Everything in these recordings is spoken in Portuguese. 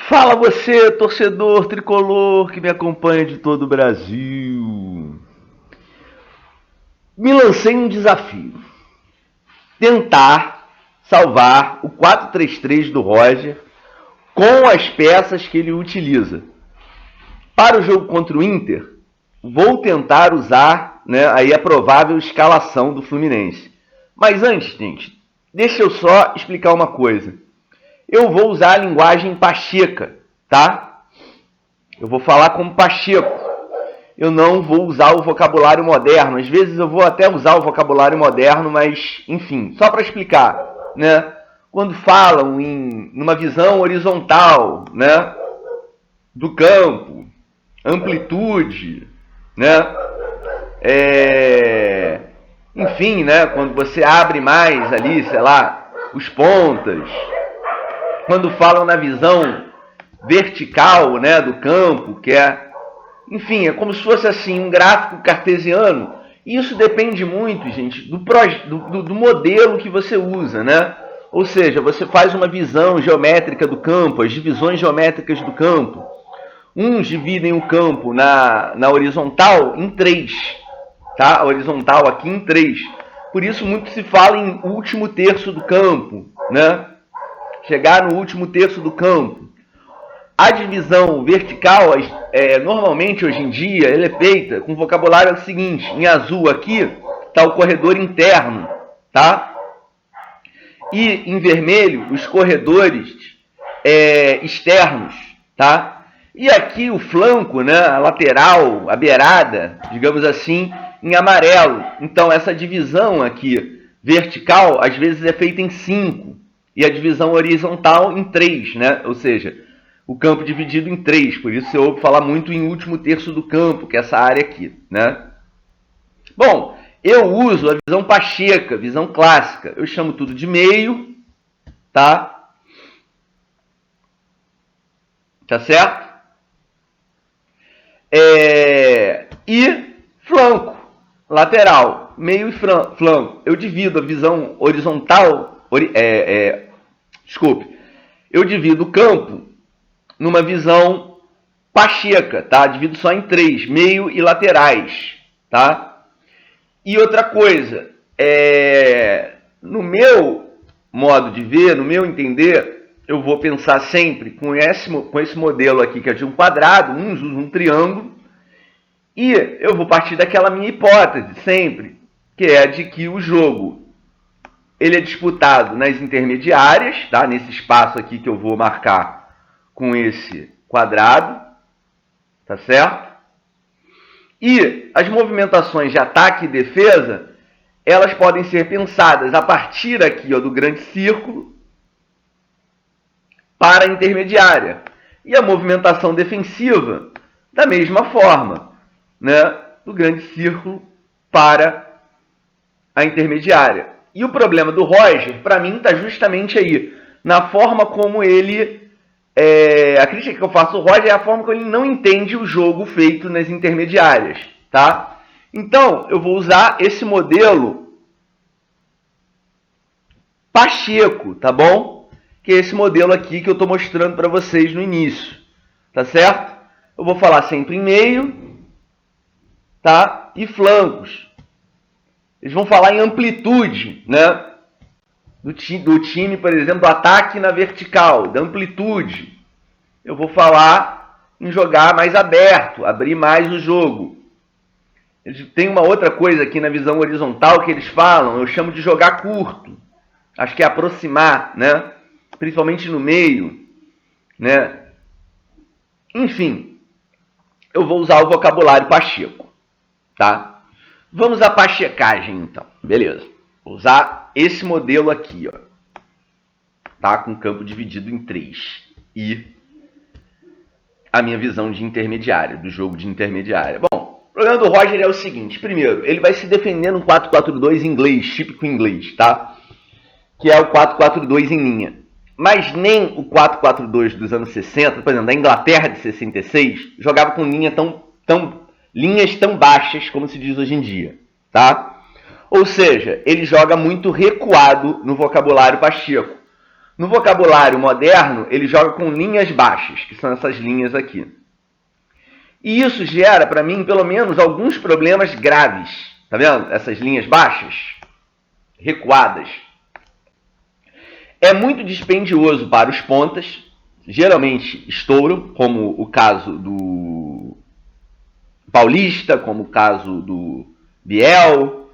Fala você, torcedor tricolor que me acompanha de todo o Brasil. Me lancei um desafio. Tentar salvar o 4-3-3 do Roger com as peças que ele utiliza. Para o jogo contra o Inter, vou tentar usar, aí a provável escalação do Fluminense. Mas antes, gente, deixa eu só explicar uma coisa. Eu vou usar a linguagem pacheca, tá? Eu vou falar como Pacheco. Eu não vou usar o vocabulário moderno. Às vezes eu vou até usar o vocabulário moderno, mas, enfim, só para explicar, né? Quando falam numa visão horizontal, né, do campo, amplitude, né? Enfim, né, quando você abre mais ali, sei lá, os pontas. Quando falam na visão vertical, né, do campo, que enfim, é como se fosse assim um gráfico cartesiano. E isso depende muito, gente, do modelo que você usa, né? Ou seja, você faz uma visão geométrica do campo, as divisões geométricas do campo. Uns dividem o campo na horizontal em 3, tá? A horizontal aqui em 3. Por isso muito se fala em último terço do campo, né? Chegar no último terço do campo. A divisão vertical, normalmente hoje em dia, ela é feita com o vocabulário seguinte: em azul aqui está o corredor interno, tá? E em vermelho os corredores externos, tá? E aqui o flanco, né, a lateral, a beirada, digamos assim, em amarelo. Então essa divisão aqui vertical às vezes é feita em 5 e a divisão horizontal em 3, né? Ou seja, o campo dividido em 3, por isso você ouve falar muito em último terço do campo, que é essa área aqui, né? Bom, eu uso a visão pacheca, visão clássica. Eu chamo tudo de meio, tá? Tá certo? E flanco, lateral, meio e flanco. Eu divido a visão horizontal, eu divido o campo numa visão pacheca, tá? Divido só em 3, meio e laterais, tá? E outra coisa, no meu modo de ver, no meu entender, eu vou pensar sempre com esse modelo aqui, que é de um quadrado, uns usam um triângulo, e eu vou partir daquela minha hipótese, sempre, que é a de que o jogo ele é disputado nas intermediárias, tá? Nesse espaço aqui que eu vou marcar com esse quadrado, tá certo? E as movimentações de ataque e defesa, elas podem ser pensadas a partir aqui, ó, do grande círculo para a intermediária. E a movimentação defensiva, da mesma forma, né, do grande círculo para a intermediária. E o problema do Roger, para mim, está justamente aí, na forma como ele... a crítica que eu faço ao Roger é a forma como ele não entende o jogo feito nas intermediárias, tá? Então, eu vou usar esse modelo Pacheco, tá bom? Que é esse modelo aqui que eu estou mostrando para vocês no início, tá certo? Eu vou falar sempre em meio, tá? E flancos. Eles vão falar em amplitude, né? Do time, por exemplo, do ataque na vertical, da amplitude. Eu vou falar em jogar mais aberto, abrir mais o jogo. Tem uma outra coisa aqui na visão horizontal que eles falam, eu chamo de jogar curto. Acho que é aproximar, né? Principalmente no meio, né? Enfim, eu vou usar o vocabulário Pacheco, tá? Vamos à pachecagem, então. Beleza. Vou usar esse modelo aqui, ó. Tá? Com o campo dividido em 3. E a minha visão de intermediária, do jogo de intermediária. Bom, o problema do Roger é o seguinte. Primeiro, ele vai se defender no 4-4-2 inglês, típico inglês, tá? Que é o 4-4-2 em linha. Mas nem o 4-4-2 dos anos 60, por exemplo, da Inglaterra de 66, jogava com linhas tão baixas como se diz hoje em dia, tá? Ou seja, ele joga muito recuado no vocabulário Pacheco. No vocabulário moderno, ele joga com linhas baixas, que são essas linhas aqui. E isso gera, para mim, pelo menos, alguns problemas graves. Tá vendo? Essas linhas baixas, recuadas. É muito dispendioso para os pontas, geralmente estouram, como o caso do Paulista, como o caso do Biel.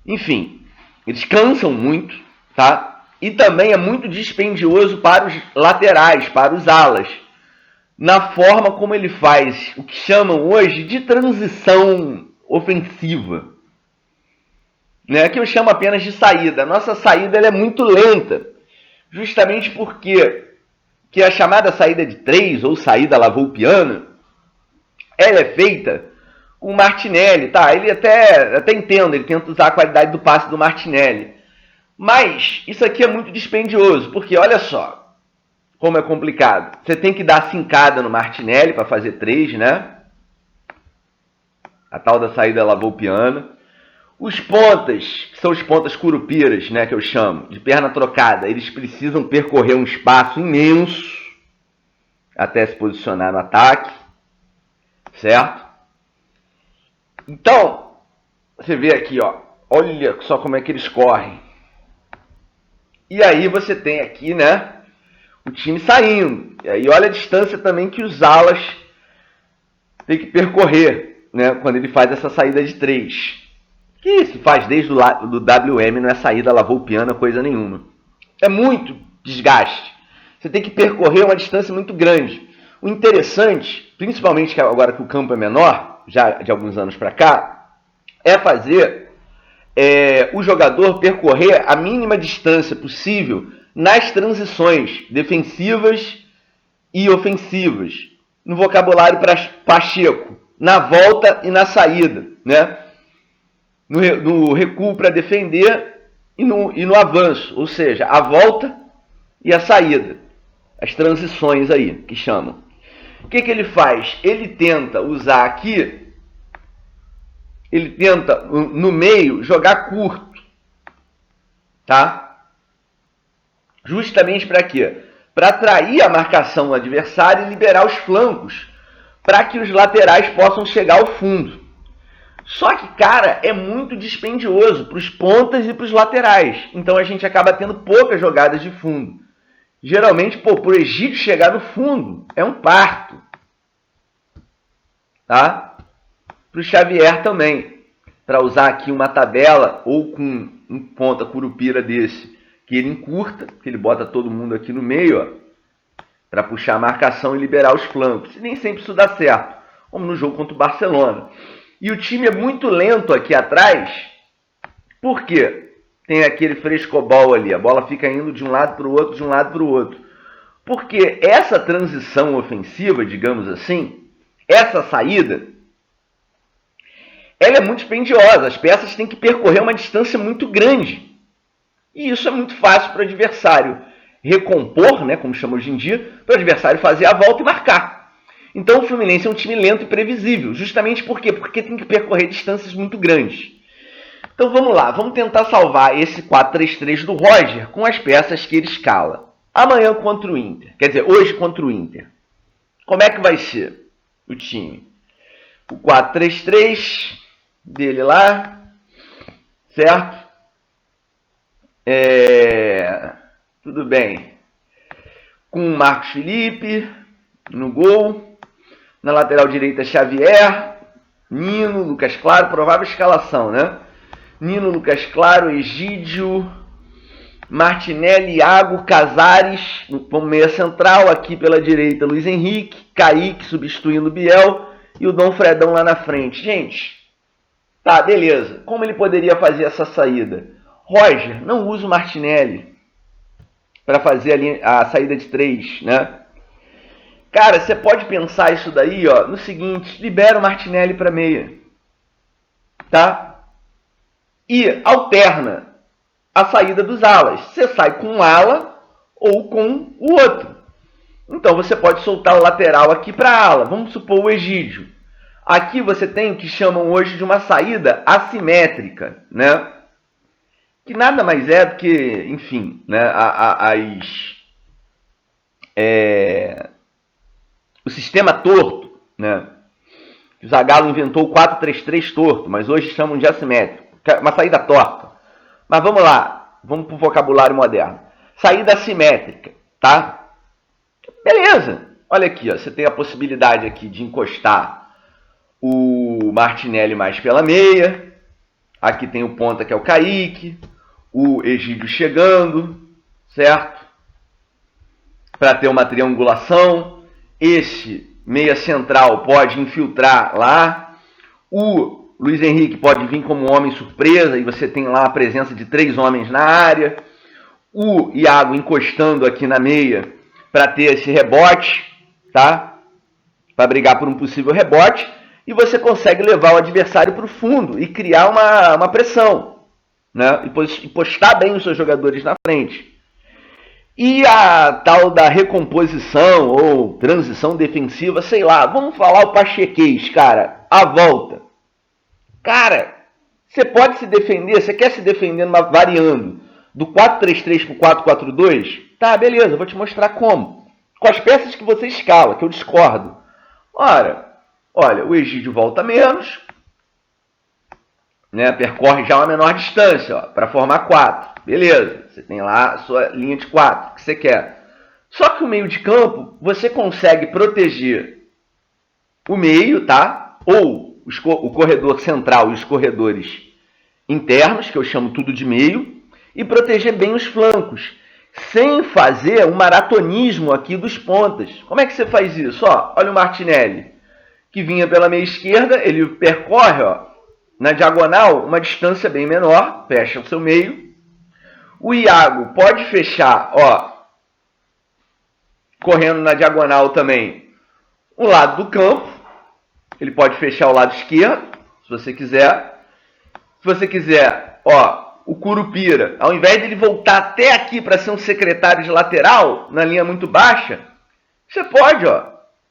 Enfim, eles cansam muito, tá? E também é muito dispendioso para os laterais, para os alas, na forma como ele faz o que chamam hoje de transição ofensiva, né? Que eu chamo apenas de saída. A nossa saída ela é muito lenta, justamente porque que a chamada saída de 3 ou saída lavoupiana, ela é feita com o Martinelli, tá? Ele até entendo, ele tenta usar a qualidade do passe do Martinelli. Mas isso aqui é muito dispendioso, porque olha só como é complicado. Você tem que dar cincada no Martinelli para fazer 3, né? A tal da saída lavoupiana. Os pontas, que são os pontas curupiras, né, que eu chamo, de perna trocada, eles precisam percorrer um espaço imenso até se posicionar no ataque, certo? Então, você vê aqui, ó, olha só como é que eles correm. E aí você tem aqui, né, o time saindo. E aí olha a distância também que os alas têm que percorrer, né, quando ele faz essa saída de 3. Que isso faz desde o do WM, não é saída lavoupiana, coisa nenhuma. É muito desgaste. Você tem que percorrer uma distância muito grande. O interessante, principalmente agora que o campo é menor, já de alguns anos para cá, é fazer o jogador percorrer a mínima distância possível nas transições defensivas e ofensivas. No vocabulário Pacheco, na volta e na saída, né? No recuo para defender e no avanço, ou seja, a volta e a saída, as transições aí, que chamam. O que ele faz? Ele tenta usar aqui, ele tenta no meio jogar curto, tá? Justamente para quê? Para atrair a marcação do adversário e liberar os flancos, para que os laterais possam chegar ao fundo. Só que, cara, é muito dispendioso para os pontas e para os laterais. Então a gente acaba tendo poucas jogadas de fundo. Geralmente, para o Egídio chegar no fundo é um parto. Tá? Para o Xavier também. Para usar aqui uma tabela ou com um ponta curupira desse, que ele encurta, que ele bota todo mundo aqui no meio, para puxar a marcação e liberar os flancos. E nem sempre isso dá certo, como no jogo contra o Barcelona. E o time é muito lento aqui atrás. Por quê? Tem aquele frescobol ali. A bola fica indo de um lado para o outro, de um lado para o outro. Porque essa transição ofensiva, digamos assim, essa saída, ela é muito dispendiosa. As peças têm que percorrer uma distância muito grande. E isso é muito fácil para o adversário recompor, né, como chama hoje em dia, para o adversário fazer a volta e marcar. Então o Fluminense é um time lento e previsível. Justamente por quê? Porque tem que percorrer distâncias muito grandes. Então vamos lá, vamos tentar salvar esse 4-3-3 do Roger com as peças que ele escala. Amanhã contra o Inter, quer dizer, hoje contra o Inter. Como é que vai ser o time? O 4-3-3 dele lá, certo? Tudo bem. Com o Marcos Felipe no gol. Na lateral direita, Xavier, Nino, Lucas Claro, provável escalação, né? Nino, Lucas Claro, Egídio, Martinelli, Iago, Casares, como meia central, aqui pela direita, Luiz Henrique, Kaique substituindo Biel e o Dom Fredão lá na frente. Gente, tá, beleza. Como ele poderia fazer essa saída? Roger, não usa o Martinelli para fazer a saída de 3, né? Cara, você pode pensar isso daí, ó, no seguinte: libera o Martinelli para meia, tá? E alterna a saída dos alas. Você sai com um ala ou com o outro. Então você pode soltar o lateral aqui para a ala. Vamos supor o Egídio. Aqui você tem o que chamam hoje de uma saída assimétrica, né? que nada mais é do que, enfim, né, o sistema torto, né? O Zagallo inventou o 4-3-3 torto, mas hoje chamam de assimétrico, uma saída torta. Mas vamos lá, vamos para o vocabulário moderno. Saída assimétrica, tá? Beleza. Olha aqui, ó, você tem a possibilidade aqui de encostar o Martinelli mais pela meia. Aqui tem o ponta, que é o Kaique. O Egídio chegando, certo? Para ter uma triangulação. Esse meia central pode infiltrar lá. O Luiz Henrique pode vir como homem surpresa e você tem lá a presença de 3 homens na área. O Iago encostando aqui na meia para ter esse rebote, tá? Para brigar por um possível rebote. E você consegue levar o adversário para o fundo e criar uma pressão, né? E postar bem os seus jogadores na frente. E a tal da recomposição ou transição defensiva, sei lá, vamos falar o pachequês, cara, a volta. Cara, você pode se defender, você quer se defender variando do 4-3-3 para o 4-4-2? Tá, beleza, vou te mostrar como. Com as peças que você escala, que eu discordo. Ora, olha, o Egídio volta menos, né, percorre já uma menor distância para formar 4. Beleza, você tem lá a sua linha de 4 que você quer. Só que o meio de campo, você consegue proteger o meio, tá? Ou o corredor central e os corredores internos, que eu chamo tudo de meio, e proteger bem os flancos, sem fazer um maratonismo aqui dos pontas. Como é que você faz isso? Ó, olha o Martinelli, que vinha pela meia esquerda, ele percorre, ó, na diagonal uma distância bem menor, fecha o seu meio. O Iago pode fechar, ó, correndo na diagonal também, o lado do campo. Ele pode fechar o lado esquerdo, se você quiser. Se você quiser, ó, o Curupira, ao invés de ele voltar até aqui para ser um secretário de lateral, na linha muito baixa, você pode, ó,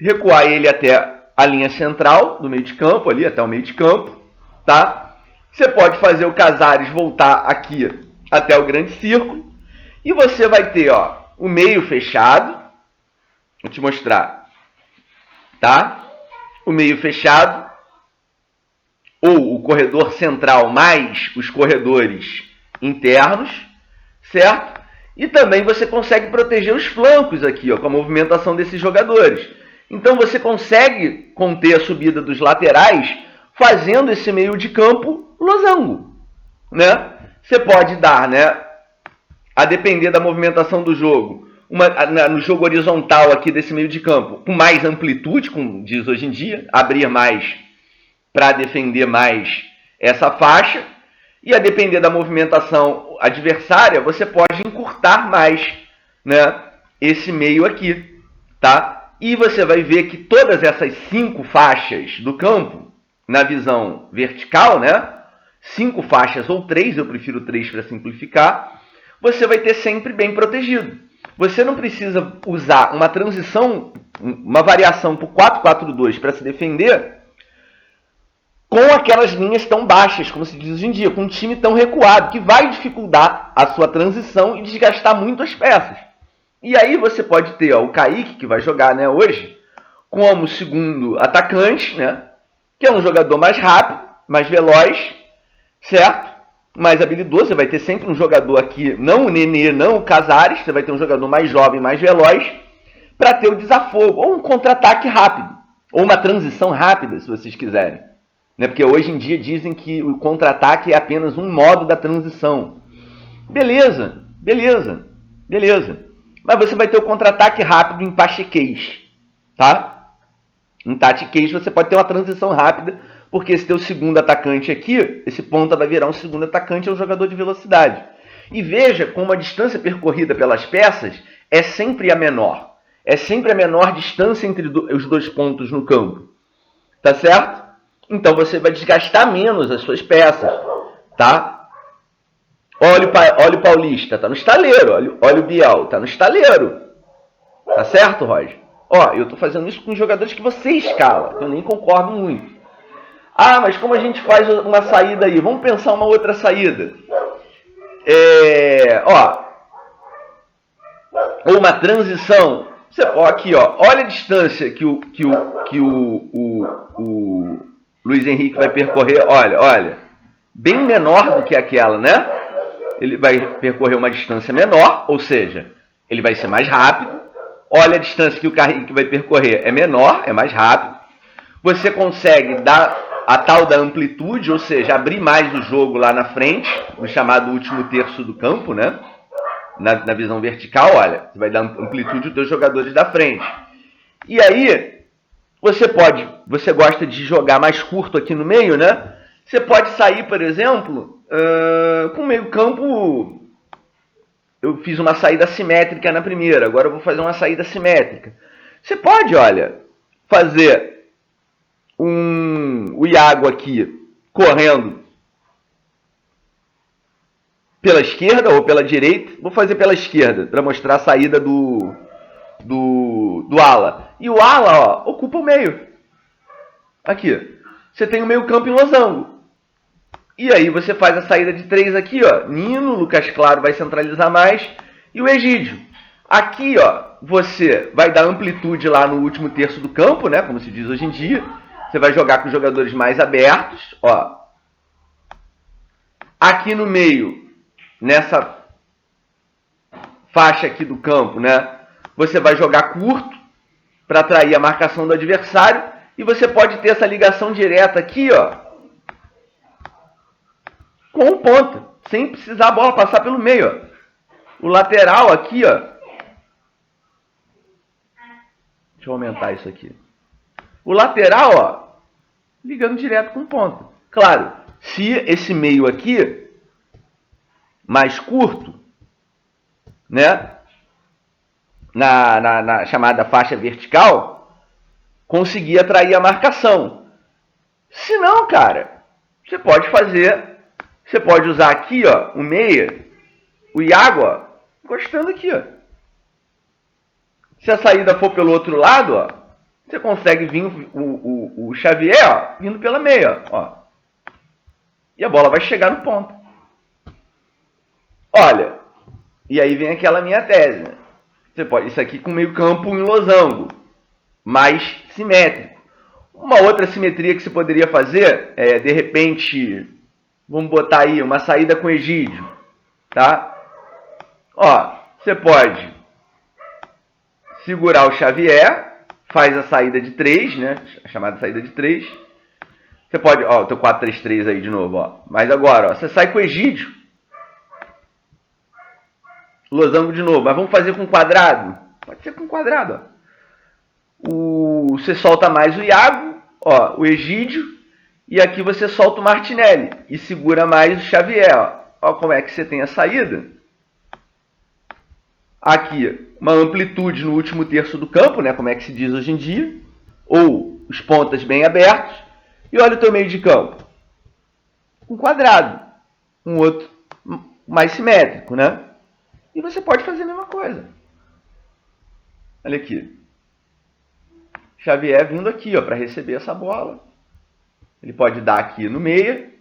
recuar ele até a linha central do meio de campo, ali até o meio de campo, tá? Você pode fazer o Casares voltar aqui até o grande círculo, e você vai ter, ó, o meio fechado. Vou te mostrar, tá? O meio fechado, ou o corredor central mais os corredores internos, certo? E também você consegue proteger os flancos aqui, ó, com a movimentação desses jogadores. Então você consegue conter a subida dos laterais fazendo esse meio de campo losango, né? Você pode dar, né, a depender da movimentação do jogo, no jogo horizontal aqui desse meio de campo, com mais amplitude, como diz hoje em dia, abrir mais para defender mais essa faixa, e a depender da movimentação adversária, você pode encurtar mais, né, esse meio aqui, tá? E você vai ver que todas essas 5 faixas do campo, na visão vertical, né, 5 faixas ou 3, eu prefiro 3 para simplificar, você vai ter sempre bem protegido. Você não precisa usar uma transição, uma variação para o 4-4-2 para se defender com aquelas linhas tão baixas, como se diz hoje em dia, com um time tão recuado, que vai dificultar a sua transição e desgastar muito as peças. E aí você pode ter, ó, o Kaique, que vai jogar, né, hoje, como segundo atacante, né, que é um jogador mais rápido, mais veloz, certo? Mais habilidoso. Você vai ter sempre um jogador aqui, não o Nenê, não o Casares, você vai ter um jogador mais jovem, mais veloz, para ter o desafogo, ou um contra-ataque rápido, ou uma transição rápida, se vocês quiserem. Né? Porque hoje em dia dizem que o contra-ataque é apenas um modo da transição. Beleza, beleza, beleza. Mas você vai ter o contra-ataque rápido em pachequês, tá? Em tatiquês você pode ter uma transição rápida, porque esse teu segundo atacante aqui, esse ponta vai virar um segundo atacante, é um jogador de velocidade. E veja como a distância percorrida pelas peças é sempre a menor. É sempre a menor distância entre os dois pontos no campo. Tá certo? Então você vai desgastar menos as suas peças. Tá? Olha o Paulista, tá no estaleiro. Olha o Bial, tá no estaleiro. Tá certo, Roger? Ó, eu tô fazendo isso com jogadores que você escala, que eu nem concordo muito. Ah, mas como a gente faz uma saída aí? Vamos pensar uma outra saída. Ó, ou uma transição. Ó, aqui, ó, olha a distância que o Luiz Henrique vai percorrer. Olha, bem menor do que aquela, né? Ele vai percorrer uma distância menor, ou seja, ele vai ser mais rápido. Olha a distância que o Carrique vai percorrer, é menor, é mais rápido. Você consegue dar a tal da amplitude, ou seja, abrir mais o jogo lá na frente, no chamado último terço do campo, né? Na visão vertical, olha, você vai dar amplitude aos teus jogadores da frente. E aí, você gosta de jogar mais curto aqui no meio, né? Você pode sair, por exemplo, com o meio campo. Eu fiz uma saída simétrica na primeira, agora eu vou fazer uma saída simétrica. Você pode, olha, fazer o Iago aqui correndo pela esquerda ou pela direita. Vou fazer pela esquerda para mostrar a saída do ala. E o ala, ó, ocupa o meio. Aqui. Você tem o meio campo em losango. E aí você faz a saída de 3 aqui, ó. Nino, Lucas Claro vai centralizar mais. E o Egídio. Aqui, ó, você vai dar amplitude lá no último terço do campo, né? Como se diz hoje em dia. Você vai jogar com os jogadores mais abertos, ó. Aqui no meio, nessa faixa aqui do campo, né? Você vai jogar curto para atrair a marcação do adversário. E você pode ter essa ligação direta aqui, ó, com o ponta, sem precisar a bola passar pelo meio, ó. O lateral aqui, ó. Deixa eu aumentar isso aqui. O lateral, ó, ligando direto com o ponta. Claro, se esse meio aqui, mais curto, né, na chamada faixa vertical, conseguir atrair a marcação. Se não, cara, você pode usar aqui, ó, o meia, o Iago, ó, encostando aqui, ó. Se a saída for pelo outro lado, ó, você consegue vir o Xavier, ó, vindo pela meia, ó. E a bola vai chegar no ponto. Olha, e aí vem aquela minha tese, né? Você pode isso aqui com meio campo em losango, mais simétrico. Uma outra simetria que você poderia fazer é, de repente, vamos botar aí uma saída com Egídio, tá? Ó, você pode segurar o Xavier, faz a saída de 3, né? A chamada saída de 3. Você pode, ó, o teu 4-3-3 aí de novo, ó. Mas agora, ó, você sai com o Egídio. Losango de novo, mas vamos fazer com quadrado? Pode ser com quadrado, ó. Você solta mais o Iago, ó, o Egídio, e aqui você solta o Martinelli e segura mais o Xavier, ó. Ó como é que você tem a saída. Aqui, uma amplitude no último terço do campo, né, como é que se diz hoje em dia, ou os pontas bem abertos, e olha o teu meio de campo. Um quadrado, um outro mais simétrico, né? E você pode fazer a mesma coisa. Olha aqui. Xavier vindo aqui, ó, para receber essa bola. Ele pode dar aqui no meio,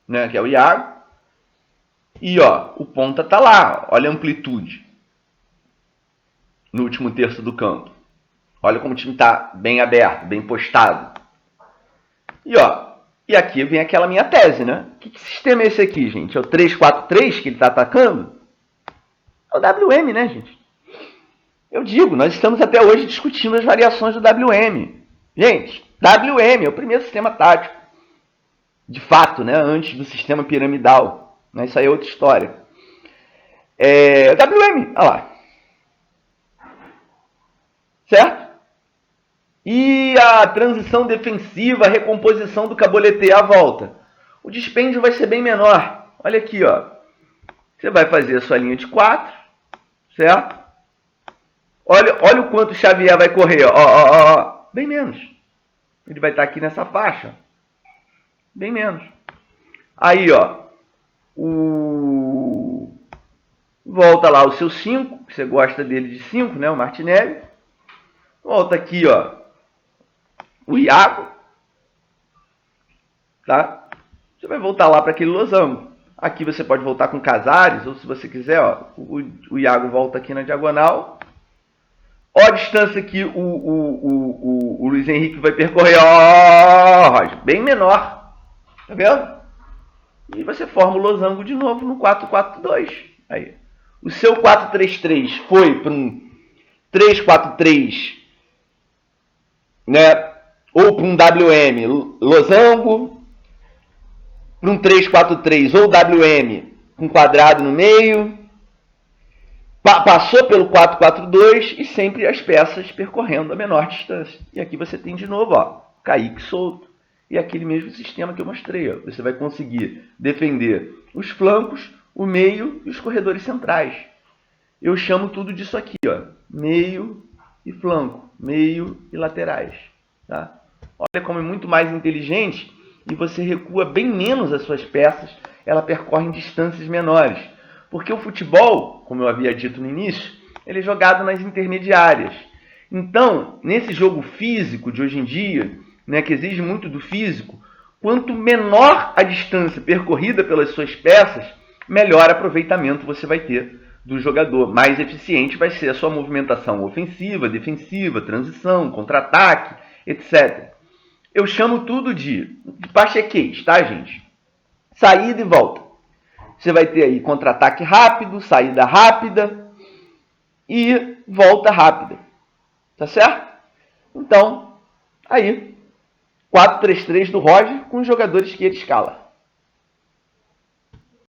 né, que é o Iago. E ó, o ponta tá lá, ó, olha a amplitude no último terço do campo. Olha como o time tá bem aberto, bem postado. E ó, e aqui vem aquela minha tese, né? Que sistema é esse aqui, gente? É o 3-4-3 que ele tá atacando? É o WM, né, gente? Eu digo, nós estamos até hoje discutindo as variações do WM. Gente, WM é o primeiro sistema tático. De fato, né? Antes do sistema piramidal. Né? Isso aí é outra história. WM, olha lá. Certo? E a transição defensiva, a recomposição do Caboletê à volta. O dispêndio vai ser bem menor. Olha aqui, ó. Você vai fazer a sua linha de 4, certo? Olha o quanto o Xavier vai correr, ó. Bem menos. Ele vai estar aqui nessa faixa. Bem menos. Aí, ó. Volta lá o seu 5, que você gosta dele de 5, né? O Martinelli. Volta aqui, ó. O Iago. Tá? Você vai voltar lá para aquele losango. Aqui você pode voltar com Casares, ou se você quiser, ó, o Iago volta aqui na diagonal. Ó a distância que o Luiz Henrique vai percorrer, ó, Roger, bem menor. Tá vendo? E você forma o losango de novo no 4-4-2. Aí. O seu 4-3-3 foi para um 3-4-3, né? Ou para um WM losango, para um 3-4-3 ou WM com quadrado no meio. Passou pelo 4-4-2 e sempre as peças percorrendo a menor distância. E aqui você tem de novo, ó, Kaique solto. E aquele mesmo sistema que eu mostrei. Ó. Você vai conseguir defender os flancos, o meio e os corredores centrais. Eu chamo tudo disso aqui, ó, meio e flanco, meio e laterais. Tá? Olha como é muito mais inteligente e você recua bem menos as suas peças, ela percorre em distâncias menores. Porque o futebol, como eu havia dito no início, ele é jogado nas intermediárias. Então, nesse jogo físico de hoje em dia, né, que exige muito do físico, quanto menor a distância percorrida pelas suas peças, melhor aproveitamento você vai ter do jogador. Mais eficiente vai ser a sua movimentação ofensiva, defensiva, transição, contra-ataque, etc. Eu chamo tudo de pachequês, tá, gente? Saída e volta. Você vai ter aí contra-ataque rápido, saída rápida e volta rápida. Tá certo? Então, aí, 4-3-3 do Roger com os jogadores que ele escala.